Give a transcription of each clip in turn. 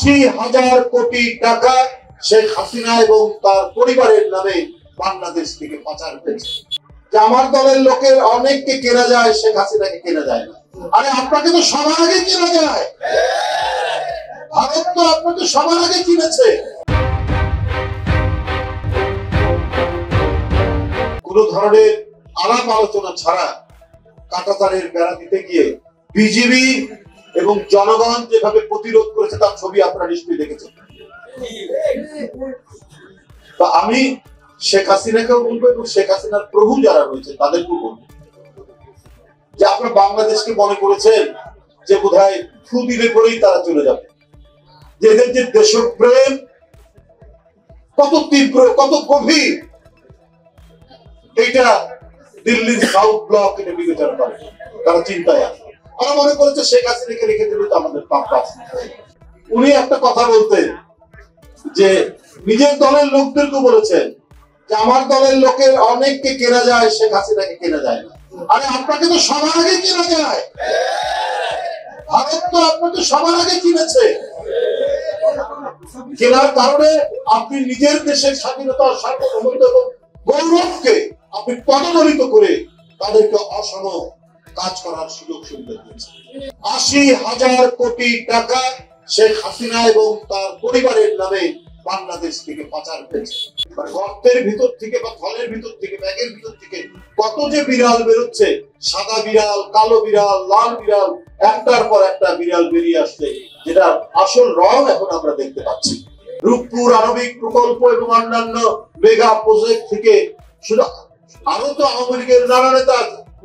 80,000 কোটি টাকা শেখ হাসিনা এবং তার পরিবারের নামে বাংলাদেশ থেকে পাচার হয়েছে। যে আমার দলের লোকের অনেককে কেনা যায়, শেখ হাসিনাকে কেনা যায় না। আরে আপনাকে তো সবার আগে কেনা যায়, ভারত তো আপনাকে সবার আগে কিনেছে। কোন ধরনের আলাপ আলোচনা ছাড়া কাঁটাতারের বেড়া দিতে গিয়ে বিজিবি এবং জনগণ যেভাবে প্রতিরোধ করেছে তার ছবি আপনারা নিশ্চয়ই দেখেছেন। তা আমি শেখ হাসিনাকেও বলবো এবং শেখ হাসিনার প্রভু যারা রয়েছে তাদেরকেও বলবো যে আপনারা বাংলাদেশকে মনে করেছেন যে বোধহয় ফু দিলে পরেই তারা চলে যাবে। যে এদের যে দেশপ্রেম কত তীব্র, কত গভীর, এইটা দিল্লির সাউথ ব্লক এটা বিবেচনা করে, তারা চিন্তায় আছে। ওরা মনে করেছে শেখ হাসিনাকে রেখে দিলে তো আমাদের পাপ আছে। উনি একটা কথা বলতেন যে নিজের দলের লোকদেরকে বলেছেন যে আমার দলের লোকের অনেককে কেনা যায়, শেখ হাসিনাকে কেনা যায় না। আরে আপনাকে তো সবার আগে কেনা যায়, ভারত তো আপনাকে সবার আগে কিনেছে। কেনার কারণে আপনি নিজের দেশের স্বাধীনতা, সার্বভৌমত্ব এবং গৌরবকে আপনি পদদলিত করে তাদেরকে অসম কাজ করার সুযোগ সুবিধা দিয়েছে। 80,000 কোটি টাকা শেখ হাসিনা এবং তার পরিবারের নামে বাংলাদেশ থেকে পাচার হয়েছে। গর্তের ভিতর থেকে বা থলের ভিতর থেকে, ব্যাগের ভিতর থেকে কত যে বিড়াল বেরোচ্ছে, সাদা বিড়াল, কালো বিড়াল, লাল বিড়াল, একটার পর একটা বিড়াল বেরিয়ে আসছে, যেটা আসল রং এখন আমরা দেখতে পাচ্ছি। রূপপুর আণবিক প্রকল্প এবং অন্যান্য মেগা প্রজেক্ট থেকে শুধু আরো তো আওয়ামী লীগের নানা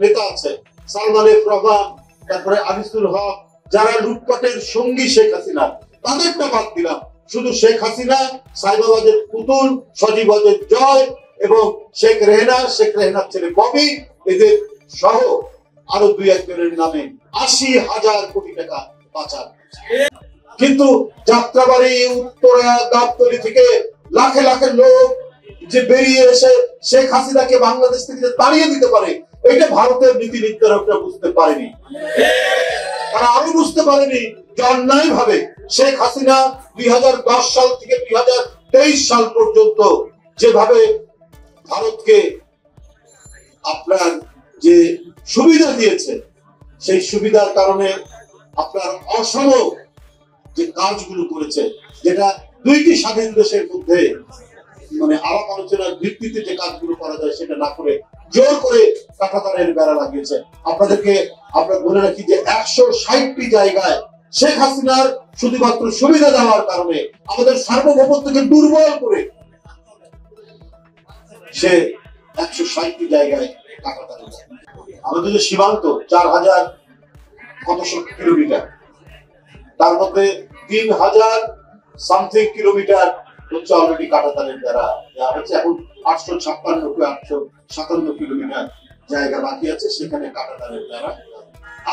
নেতা আছে, সালমান এফ রহমান, তারপরে আনিসুল হক, যারা লুটপাটের সঙ্গী শেখ হাসিনা, তাদেরটা বাদ দিলাম। শুধু শেখ হাসিনা, সাইবাবাদের পুতুল, সজীবাদের জয় এবং শেখ রেহেনার ছেলে ববি, এদের সহ আরো 2-1 জনের নামে 80,000 কোটি টাকা পাচার। কিন্তু যাত্রাবাড়ি, উত্তরা, গাবতলী থেকে লাখে লাখে লোক যে বেরিয়ে এসে শেখ হাসিনাকে বাংলাদেশ থেকে তাড়িয়ে দিতে পারে, এটা ভারতের নীতি নির্ধারকরা বুঝতে পারেনি। তারা আরো বুঝতে পারেনি যে অন্যায় ভাবে শেখ হাসিনা 2010 সাল থেকে 2023 সাল পর্যন্ত যেভাবে ভারতকে আপনার যে সুবিধা দিয়েছে, সেই সুবিধার কারণে আপনার অসম যে কাজগুলো করেছে, যেটা দুইটি স্বাধীন দেশের মধ্যে মানে আলাপ আলোচনার ভিত্তিতে যে কাজগুলো করা যায় সেটা না করে জোর করে কাঁটাতারের বেড়া লাগিয়েছে। আপনাদেরকে আমরা বলে রাখি যে 160টি জায়গায় শেখ হাসিনার শুধুমাত্র সুবিধা দেওয়ার কারণে আমাদের সার্বভৌমত্বকে দুর্বল করে সে 160টি জায়গায় কাঁটাতার। আমাদের যে সীমান্ত 4000 কিলোমিটার, তার মধ্যে 3000 সামথিং কিলোমিটার হচ্ছে অলরেডি কাঁটাতারের বেড়া দেওয়া হচ্ছে। এখন 857 কিলোমিটার জায়গা বাকি আছে, সেখানে কাঁটাতারের বেড়া।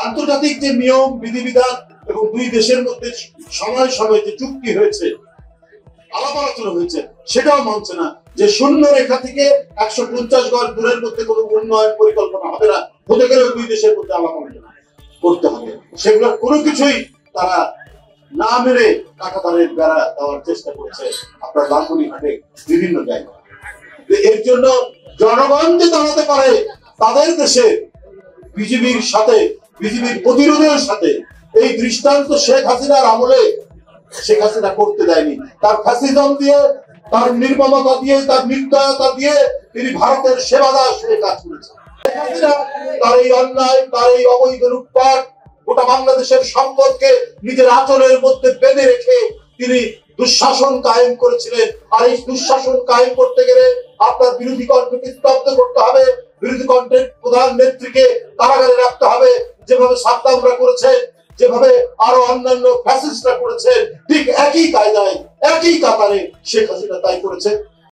আন্তর্জাতিক যে নিয়ম বিধিবিধান এবং দুই দেশের মধ্যে সময় সময় যে চুক্তি হয়েছে, আলাপ আলোচনা হয়েছে, সেটাও মানছে না যে শূন্য রেখা থেকে 150 গজ দূরের মধ্যে কোনো উন্নয়ন পরিকল্পনা হবে না, হতে গেলেও দুই দেশের মধ্যে আলাপ আলোচনা করতে হবে। সেগুলোর কোনো কিছুই তারা না মেরে কাঁটাতারের বেড়া দেওয়ার চেষ্টা করছে আপনার লালমনিরহাটে বিভিন্ন জায়গায়। এর জন্য জনগণ যে দাঁড়াতে পারে তাদের দেশে বিজেপির সাথে, বিজেপির প্রতিরোধের সাথে, এই দৃষ্টান্ত শেখ হাসিনার আমলে শেখ হাসিনা করতে দেয়নি। তার ফ্যাসিজম দিয়ে, তার নির্মমতা দিয়ে, তার নির্দয়তা দিয়ে তিনি ভারতের সেবাদাস হয়ে কাজ করেছেন। শেখ হাসিনা তার এই অন্যায়, তার এই অবৈধ লুটপাট, গোটা বাংলাদেশের সম্পদকে নিজের আঁচলের মধ্যে বেঁধে রেখে তিনি দুঃশাসন কায়েম করেছিলেন। আর এই দুঃশাসন কায়েম করতে গেলে আপনার বিরোধী কণ্ঠকে স্তব্ধ করতে হবে, বিরোধী কণ্ঠের প্রধান নেত্রীকে কারাগারে রাখতে হবে, যেভাবে সাদ্দামরা করেছে, যেভাবে আরো অন্যান্য ফ্যাসিস্টরা করেছে, ঠিক একই কায়দায়, একই কাতারে শেখ হাসিনা তাই করেছে।